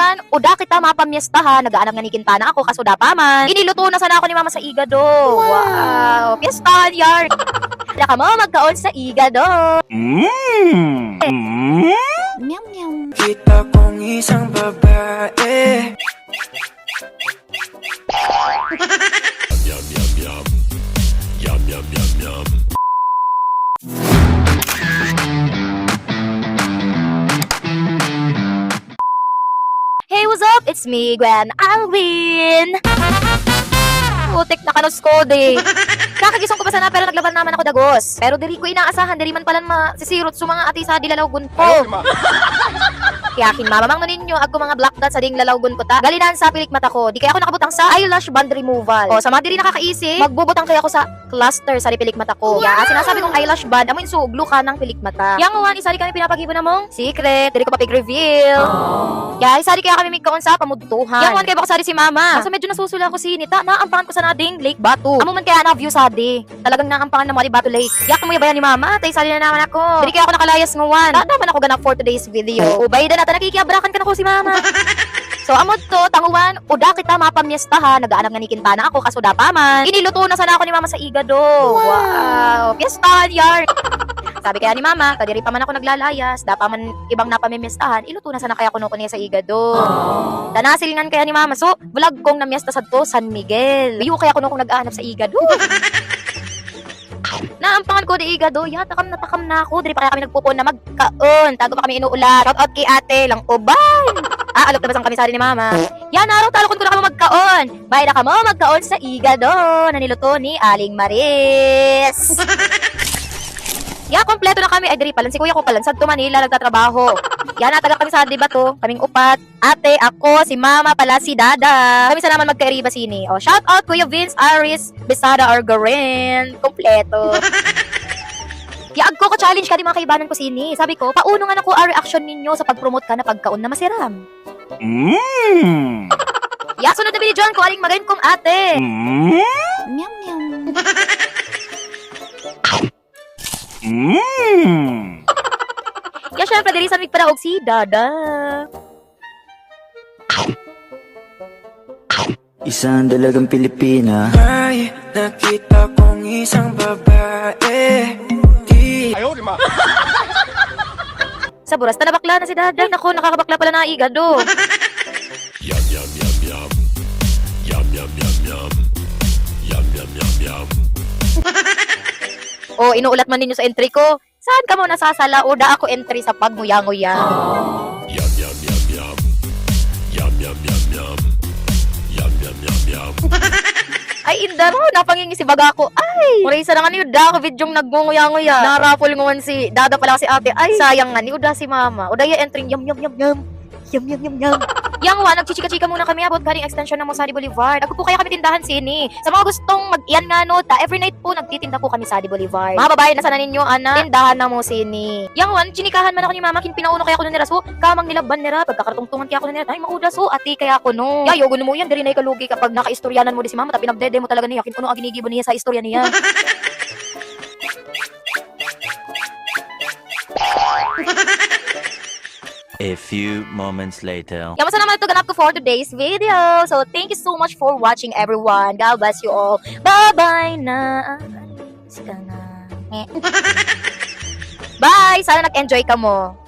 tanguan, uda kita mapamyestahan, nagaanam nga ni Quintana ako, kaso da pa man. Iniluto na sana ako ni mama sa igado. Wow, piyestahan yar. Wala ka mo magkaon sa igado. Meow meow. Kita kong isang babae. Yum yum yum. Yum yum yum yum. Hey, what's up? It's me, Gwen Alvin. Putik na kanus ko, de. Kakagisong ko pa sana pero naglaban naman ako dagos. Pero diri ko inaasahan, diri man pala masisirot sa mga ati sa dilalawgon ko. Kaya kinmamamang nun ninyo, ako mga black dots sa ding lalawgon ko ta. Galinan sa pilik mata ko, di kaya ako nakabutang sa eyelash band removal. O, sa mga diri nakakaisip, magbubutang kaya ako sa cluster sa pilik mata ko. Kaya sinasabi kong eyelash band, amoy suglo ka ng pilik mata. Yang uwan, isari kami pinapagibo na mong secret, diri ko pa pig-reveal. Kaya isari kaya kami migkaon sa pamudtuhan. Yang uwan kaya baka sari si mama. Kasi medyo nasusula ko sinita, naampangan ko sa nading Lake Batu. Amo man kaya na-view sa di. Talagang naampangan na mo di Batu Lake. Kaya kamo yabayan ni mama, tay sari na naman ako. Diri kaya ako nakalayas nguwan. Naman ako ganap for today's video. Ubay na natin nakikiabrakan ka na ko si mama. So amod to, tanguan, uda kita mapamyestahan, nagaanam nga ni Quintana ako, kaso da pa man. Iniluto na sana ako ni mama sa igado. Wow, piyestahan yar. Sabi kaya ni mama, kadiri pa man ako naglalayas, da pa man ibang napamimyestahan, iluto na sana kaya kuno ko niya sa igado. Danasilingan kaya ni mama, so vlog kong namyesta sa to, San Miguel. Biyo kaya kuno kong nag-aanap sa igado. Naampangan ko di igado, ya takam na ako. Diri pa kaya kami nagpupon na magkaon. Tago pa kami inuulat. Shout out kay ate lang uban. Alok na basang kami sari ni mama. Yan araw talakon ko na kamo magkaon. Bay na kamo magkaon sa igado na niluto ni Aling Maris. Ya kompleto na kami. Ay diri palan si kuya ko palan sa Manila nagtatrabaho. Yan nataga kami sa dibato, kaming upat. Ate, ako, si mama pala, si dada. Kami sa naman magkairiba sini. O, shout out Kuya Vince, Aris, Besada, Argaren. Kompleto. Yaag ko challenge ka di mga kaibanan ko sini. Sabi ko, pauno nga na ko ang reaction ninyo sa pag-promote ka na pagkaon na masiram. Ya, sunod na binidyoan ko, aling magayon kong ate. Meow meow. Ya, syempre, diri sa migparaog si dada. Isang dalagang Pilipina. Ay, nakita kong isang babae. Sa buras, tanabakla na si dada. Naku, nakakabakla pala na igado. Yum yum yum yum. Yum yum yum yum. Yum yum yum yum. O, inuulat man ninyo sa entry ko. Saan ka mo nasasala? O, da ako entry sa pagmuya-nguya. Yum yum yum yum. Yum yum yum yum. Yum yum yum yum. Ay, inda mo, napangingisi baga ko. Ay, kurisa na nga ni Uda, ako bidyong nagmunguya-nguya. Narapol ngon si dada pala si ate. Ay, sayang nga ni Uda si mama. Uda ya entering yum yum yum yum. Yum yum yum yum. Yang wa, nagchichika-chika muna kami about karing extension ng Mosadi Boulevard. Ako po kaya kami tindahan sini. Sa mga gustong mag-iyan nga no, every night po nagtitinda po kami sa Mosadi Boulevard. Mga babae na sana ninyo, ana, tindahan na mo sini. Yang wa, chinikahan man ako ni mama, pinauno kaya ko nun nila. So, kamang nilaban nila, pagkakartungtungan kaya ko nun nila. Ay, mauda so, ati kaya ko no. Yayo, guno mo yan, diri na ikalugi kapag nakaistoryanan mo di si mama, tapos pinagdede mo talaga niya. Kinuno ang ginigibo niya sa istorya niya. A few moments later. Kamusta naman ito ganap ko for today's video. So, thank you so much for watching everyone. God bless you all. Bye-bye na. Alis ka na. Bye! Sana nag-enjoy ka mo.